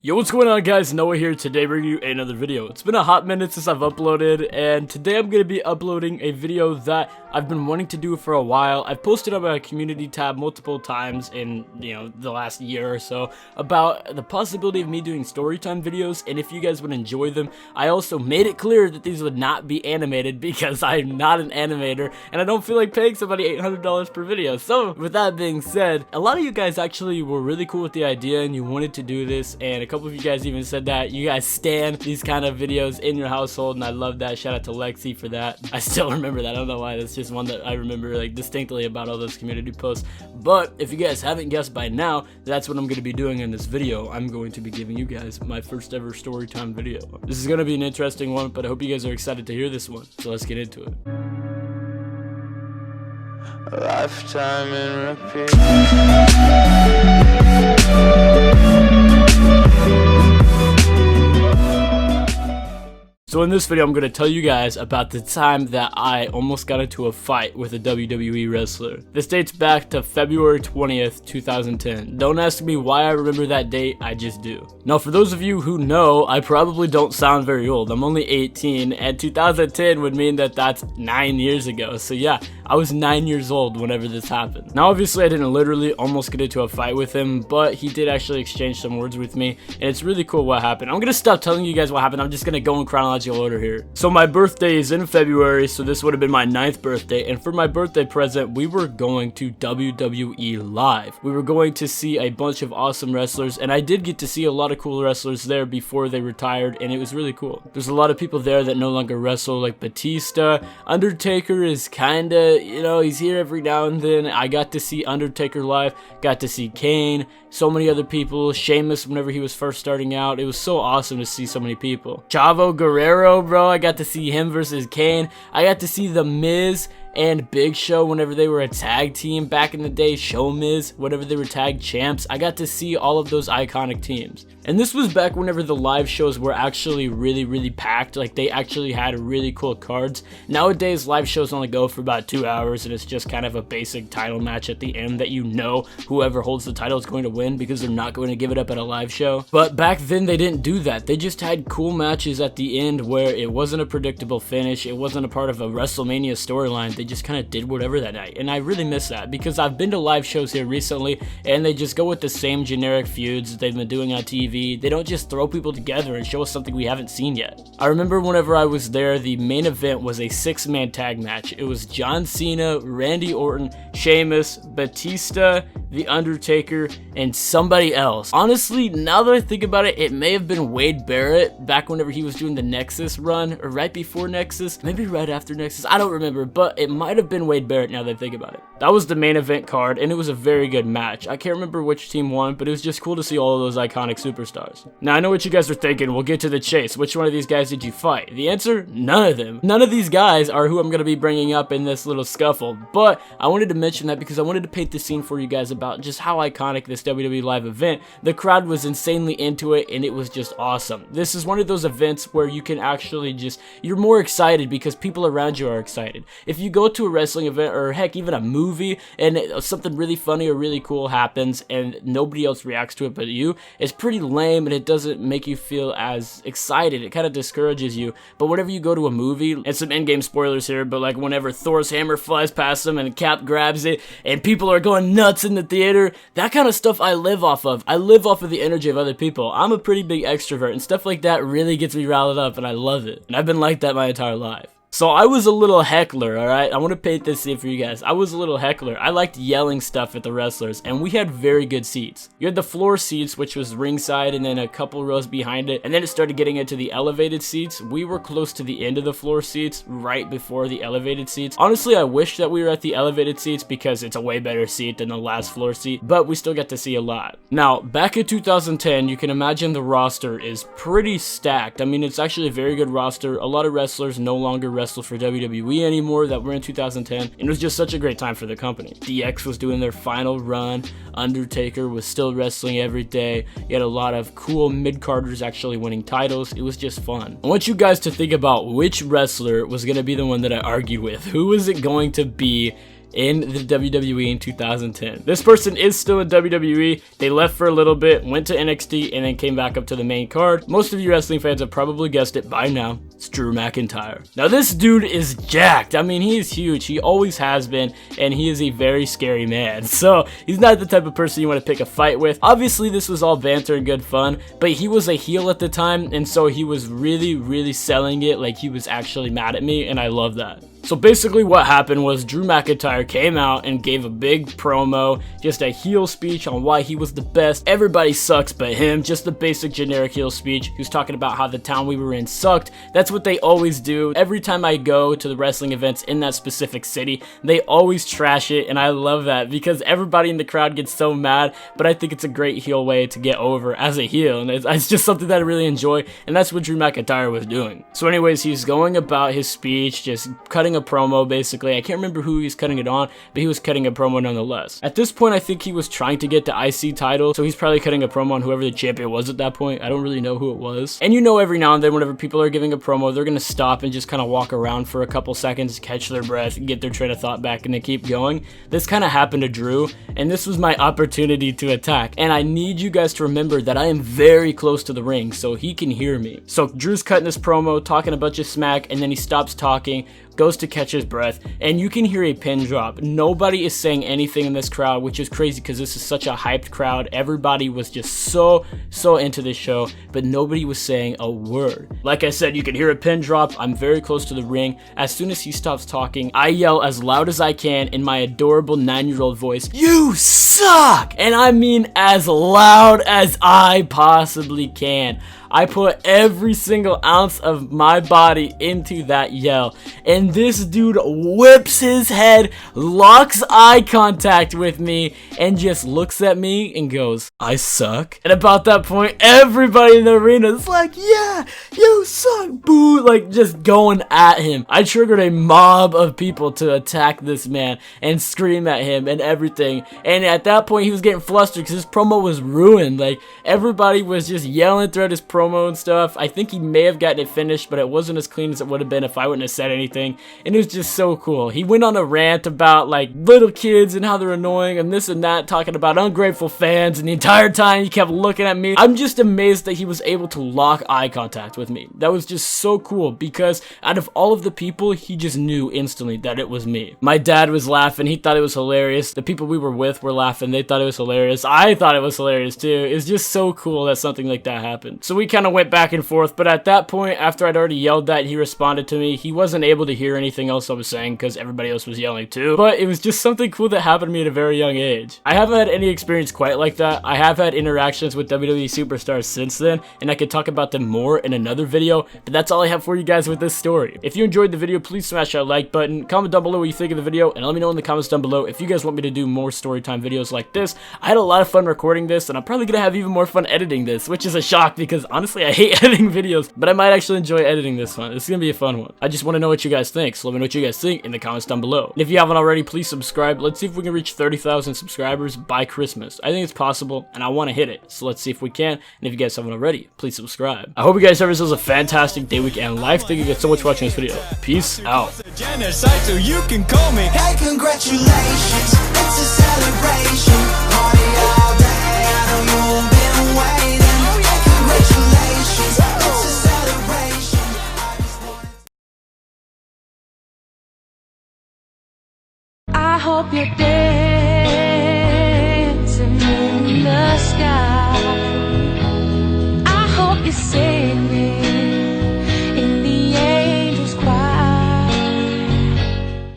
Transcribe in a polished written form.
Yo, what's going on, guys? Noah here. Today bringing you another video. It's been a hot minute since I've uploaded, and today I'm going to be uploading a video that I've been wanting to do for a while. I've posted on my community tab multiple times in, the last year or so about the possibility of me doing storytime videos, and if you guys would enjoy them. I also made it clear that these would not be animated because I'm not an animator, and I don't feel like paying somebody $800 per video. So, with that being said, a lot of you guys actually were really cool with the idea, and you wanted to do this, and a couple of you guys even said that you guys stand these kind of videos in your household, and I love that. Shout out to Lexi for that. I still remember that. I don't know why. That's just one that I remember like distinctly about all those community posts. But if you guys haven't guessed by now, that's what I'm going to be doing in this video. I'm going to be giving you guys my first ever storytime video. This is going to be an interesting one, but I hope you guys are excited to hear this one. So let's get into it. A lifetime in repeat. So in this video, I'm going to tell you guys about the time that I almost got into a fight with a WWE wrestler. This dates back to February 20th, 2010. Don't ask me why I remember that date, I just do. Now, for those of you who know, I probably don't sound very old. I'm only 18, and 2010 would mean that that's 9 years ago. So yeah, I was 9 years old whenever this happened. Now, obviously, I didn't literally almost get into a fight with him, but he did actually exchange some words with me, and it's really cool what happened. I'm going to stop telling you guys what happened. I'm just going to go in chronological order here. So my birthday is in February, so this would have been my 9th birthday, and for my birthday present, we were going to WWE Live. We were going to see a bunch of awesome wrestlers, and I did get to see a lot of cool wrestlers there before they retired, and it was really cool. There's a lot of people there that no longer wrestle, like Batista. Undertaker is kinda, he's here every now and then. I got to see Undertaker live, got to see Kane, so many other people, Sheamus whenever he was first starting out. It was so awesome to see so many people. Chavo Guerrero, bro, I got to see him versus Kane. I got to see The Miz and Big Show whenever they were a tag team back in the day, Show Miz, whenever they were tag champs. I got to see all of those iconic teams. And this was back whenever the live shows were actually really packed, like they actually had really cool cards. Nowadays, live shows only go for about 2 hours, and it's just kind of a basic title match at the end that whoever holds the title is going to win because they're not going to give it up at a live show. But back then, they didn't do that. They just had cool matches at the end where it wasn't a predictable finish, it wasn't a part of a WrestleMania storyline. They just kind of did whatever that night, and I really miss that because I've been to live shows here recently and they just go with the same generic feuds that they've been doing on TV. They don't just throw people together and show us something we haven't seen yet. I remember whenever I was there, the main event was a 6-man tag match. It was John Cena, Randy Orton, Sheamus, Batista, The Undertaker, and somebody else. Honestly, now that I think about it, it may have been Wade Barrett back whenever he was doing the Nexus run, or right before Nexus, maybe right after Nexus, I don't remember, but it might have been Wade Barrett now that I think about it. That was the main event card, and it was a very good match. I can't remember which team won, but it was just cool to see all of those iconic superstars. Now, I know what you guys are thinking. We'll get to the chase. Which one of these guys did you fight? The answer? None of them. None of these guys are who I'm going to be bringing up in this little scuffle, but I wanted to mention that because I wanted to paint the scene for you guys about just how iconic this WWE Live event. The crowd was insanely into it, and it was just awesome. This is one of those events where you can actually you're more excited because people around you are excited. If you go to a wrestling event, or heck, even a movie, and something really funny or really cool happens and nobody else reacts to it but you, it's pretty lame and it doesn't make you feel as excited. It kind of discourages you. But whenever you go to a movie, and some in-game spoilers here, but like whenever Thor's hammer flies past them and Cap grabs it and people are going nuts in the theater, that kind of stuff I live off of. I live off of the energy of other people. I'm a pretty big extrovert, and stuff like that really gets me riled up, and I love it. And I've been like that my entire life. So I was a little heckler, alright? I want to paint this scene for you guys. I was a little heckler. I liked yelling stuff at the wrestlers, and we had very good seats. You had the floor seats, which was ringside, and then a couple rows behind it, and then it started getting into the elevated seats. We were close to the end of the floor seats, right before the elevated seats. Honestly, I wish that we were at the elevated seats because it's a way better seat than the last floor seat, but we still got to see a lot. Now, back in 2010, you can imagine the roster is pretty stacked. I mean, it's actually a very good roster. A lot of wrestlers no longer wrestle for WWE anymore that were in 2010, and it was just such a great time for the company. DX was doing their final run, Undertaker was still wrestling every day, you had a lot of cool mid-carders actually winning titles. It was just fun. I want you guys to think about which wrestler was going to be the one that I argued with. Who was it going to be in the WWE in 2010. This person is still in WWE. They left for a little bit, went to NXT, and then came back up to the main card. Most of you wrestling fans have probably guessed it by now. It's Drew McIntyre. Now this dude is jacked. I mean, he is huge. He always has been, and he is a very scary man. So he's not the type of person you want to pick a fight with. Obviously, this was all banter and good fun, but he was a heel at the time, and so he was really selling it like he was actually mad at me, and I love that. So basically what happened was Drew McIntyre came out and gave a big promo, just a heel speech on why he was the best. Everybody sucks but him, just a basic generic heel speech. He was talking about how the town we were in sucked. That's what they always do. Every time I go to the wrestling events in that specific city, they always trash it, and I love that because everybody in the crowd gets so mad, but I think it's a great heel way to get over as a heel, and it's just something that I really enjoy, and that's what Drew McIntyre was doing. So anyways, he's going about his speech, just cutting a promo basically. I can't remember who he's cutting it on, but he was cutting a promo nonetheless. At this point, I think he was trying to get the IC title, so he's probably cutting a promo on whoever the champion was at that point. I don't really know who it was. And you know, every now and then whenever people are giving a promo, they're gonna stop and just kind of walk around for a couple seconds, catch their breath, get their train of thought back, and then keep going. This kind of happened to Drew, and this was my opportunity to attack. And I need you guys to remember that I am very close to the ring, so he can hear me. So Drew's cutting this promo, talking a bunch of smack, and then he stops talking, goes to catch his breath, and you can hear a pin drop. Nobody is saying anything in this crowd, which is crazy because this is such a hyped crowd. Everybody was just so into this show, but nobody was saying a word. Like I said, you can hear a pin drop. I'm very close to the ring. As soon as he stops talking, I yell as loud as I can in my adorable 9-year-old voice, "You suck!" And I mean as loud as I possibly can. I put every single ounce of my body into that yell, and this dude whips his head, locks eye contact with me, and just looks at me and goes, "I suck." And about that point, everybody in the arena is like, "Yeah, you suck," boo, like just going at him. I triggered a mob of people to attack this man and scream at him and everything, and at that point he was getting flustered because his promo was ruined. Like, everybody was just yelling throughout his promo and stuff. I think he may have gotten it finished, but it wasn't as clean as it would have been if I wouldn't have said anything, and it was just so cool. He went on a rant about like little kids and how they're annoying and this and that, talking about ungrateful fans, and the entire time he kept looking at me. I'm just amazed that he was able to lock eye contact with me. That was just so cool because out of all of the people, he just knew instantly that it was me. My dad was laughing. He thought it was hilarious. The people we were with were laughing. They thought it was hilarious. I thought it was hilarious too. It was just so cool that something like that happened. So we kind of went back and forth, but at that point, after I'd already yelled that, he responded to me. He wasn't able to hear anything else I was saying because everybody else was yelling too, but it was just something cool that happened to me at a very young age. I haven't had any experience quite like that. I have had interactions with WWE superstars since then, and I could talk about them more in another video, but that's all I have for you guys with this story. If you enjoyed the video, please smash that like button, comment down below what you think of the video, and let me know in the comments down below if you guys want me to do more storytime videos like this. I had a lot of fun recording this, and I'm probably gonna have even more fun editing this, which is a shock because honestly I hate editing videos, but I might actually enjoy editing this one. It's gonna be a fun one. I just want to know what you guys think, so let me know what you guys think in the comments down below. And if you haven't already, please subscribe. Let's see if we can reach 30,000 subscribers by Christmas. I think it's possible, and I want to hit it, so let's see if we can. And if you guys haven't already, please subscribe. I hope you guys have yourselves a fantastic day, week, and life. Thank you guys so much for watching this video. Peace out. So you can call me. Hey, congratulations, it's a celebration. Party all day, I know you've been waiting. Hey, congratulations, it's a celebration. I hope you're dancing in the sky. I hope you say